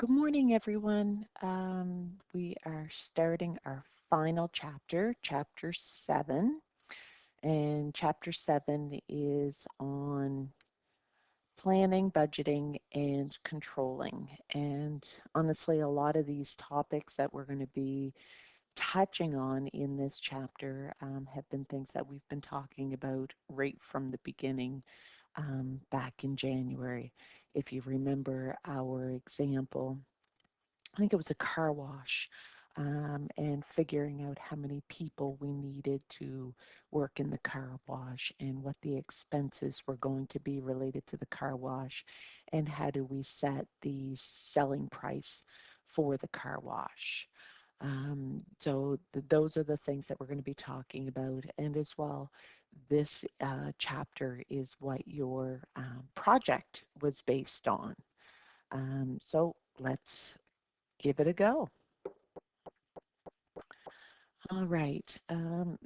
Good morning, everyone. We are starting our final chapter, Chapter 7. And Chapter 7 is on planning, budgeting, and controlling. And honestly, a lot of these topics that we're going to be touching on in this chapter have been things that we've been talking about right from the beginning back in January. If you remember our example, I think it was a car wash, and figuring out how many people we needed to work in the car wash and what the expenses were going to be related to the car wash, and how do we set the selling price for the car wash. Those are the things that we're going to be talking about. And as well, this chapter is what your project was based on. So let's give it a go. All right.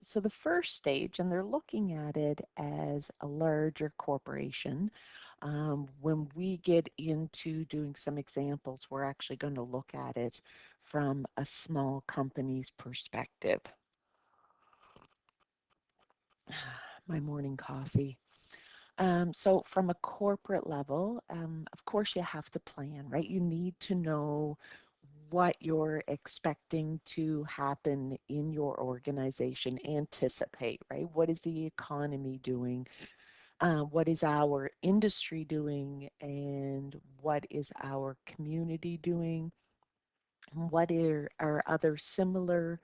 So the first stage, and they're looking at it as a larger corporation. When we get into doing some examples, we're actually going to look at it from a small company's perspective. My morning coffee. So from a corporate level, of course you have to plan, right? You need to know what you're expecting to happen in your organization, anticipate, right? What is the economy doing? What is our industry doing? And what is our community doing? What are other similar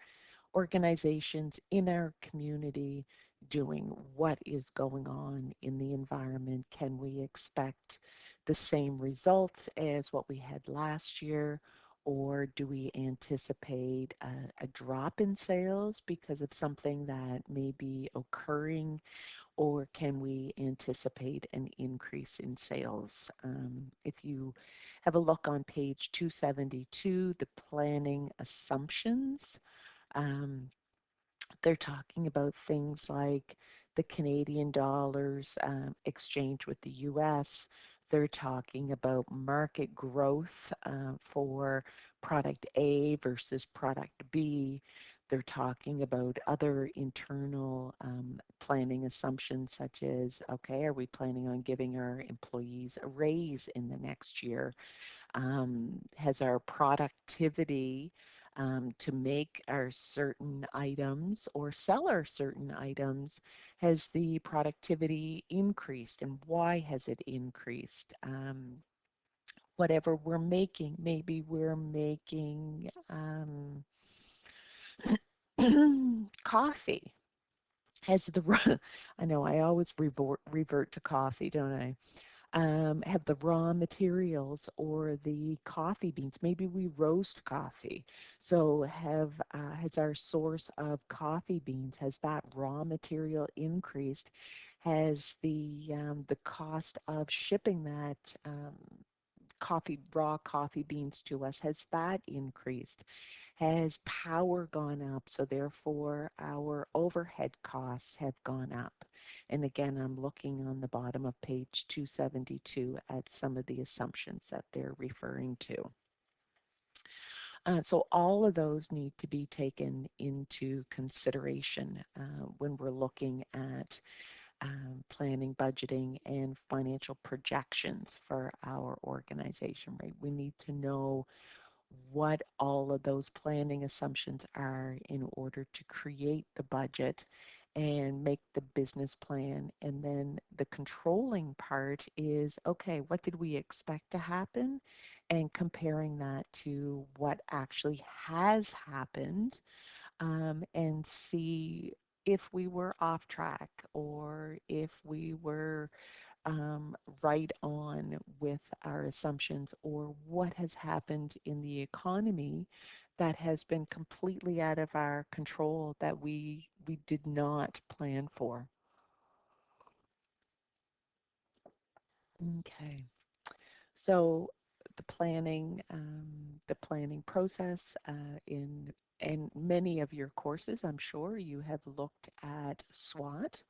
organizations in our community doing? What is going on in the environment? Can we expect the same results as what we had last year? Or do we anticipate a drop in sales because of something that may be occurring? Or can we anticipate an increase in sales? If you have a look on page 272, the planning assumptions, um, they're talking about things like the Canadian dollars exchange with the US. They're talking about market growth for product A versus product B. They're talking about other internal planning assumptions such as, okay, are we planning on giving our employees a raise in the next year? Has our productivity to make our certain items or sell our certain items, has the productivity increased, and why has it increased? Whatever we're making, maybe we're making coffee. Has the I know I always revert to coffee, don't I? Have the raw materials or the coffee beans. Maybe we roast coffee. So has our source of coffee beans, has that raw material increased? Has the cost of shipping that raw coffee beans to us, has that increased? Has power gone up, so therefore our overhead costs have gone up? And again, I'm looking on the bottom of page 272 at some of the assumptions that they're referring to. So all of those need to be taken into consideration when we're looking at planning, budgeting, and financial projections for our organization, right? We need to know what all of those planning assumptions are in order to create the budget and make the business plan. And then the controlling part is, okay, what did we expect to happen? And comparing that to what actually has happened, and see if we were off track or if we were right on with our assumptions, or what has happened in the economy that has been completely out of our control that we did not plan for. Okay, so the planning process in many of your courses, I'm sure you have looked at SWOT.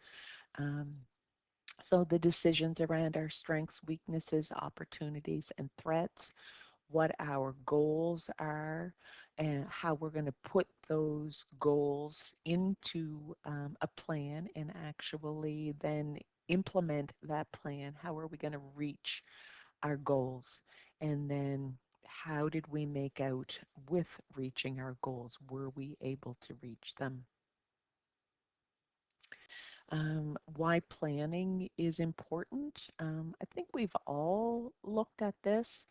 Um, So the decisions around our strengths, weaknesses, opportunities, and threats. what our goals are and how we're going to put those goals into a plan and actually then implement that plan. How are we going to reach our goals? And then how did we make out with reaching our goals? Were we able to reach them? Why planning is important. I think we've all looked at this.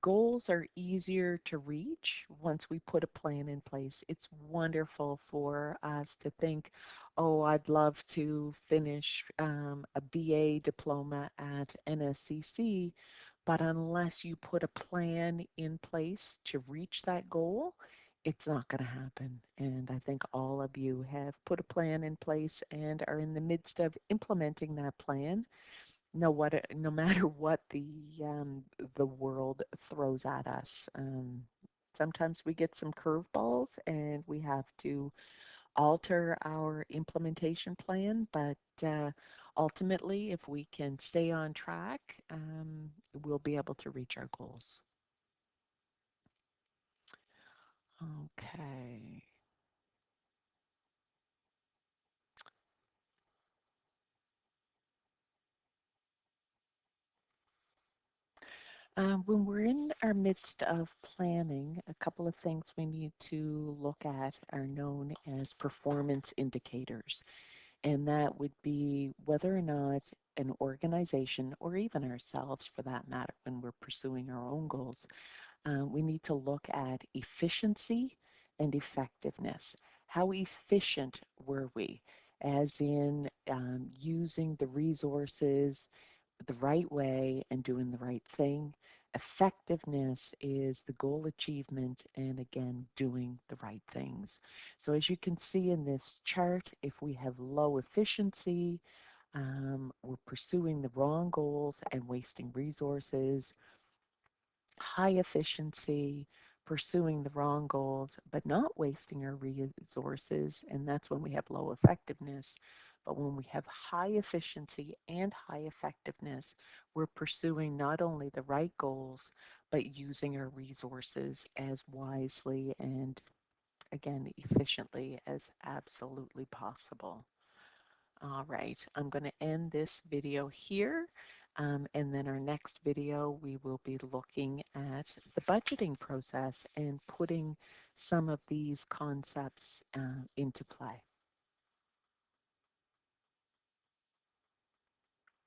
Goals are easier to reach once we put a plan in place. It's wonderful for us to think, oh, I'd love to finish a BA diploma at NSCC, but unless you put a plan in place to reach that goal, it's not going to happen. And I think all of you have put a plan in place and are in the midst of implementing that plan. No matter what the world throws at us. Sometimes we get some curveballs and we have to alter our implementation plan, but ultimately, if we can stay on track, we'll be able to reach our goals. Okay. When we're in our midst of planning, a couple of things we need to look at are known as performance indicators. And that would be whether or not an organization, or even ourselves for that matter, when we're pursuing our own goals, we need to look at efficiency and effectiveness. How efficient were we? As in using the resources the right way and doing the right thing. Effectiveness is the goal achievement and again, doing the right things. So as you can see in this chart, if we have low efficiency, we're pursuing the wrong goals and wasting resources. High efficiency, pursuing the wrong goals, but not wasting our resources. And that's when we have low effectiveness. But when we have high efficiency and high effectiveness, we're pursuing not only the right goals, but using our resources as wisely and, again, efficiently as absolutely possible. All right, I'm going to end this video here. And then our next video, we will be looking at the budgeting process and putting some of these concepts into play.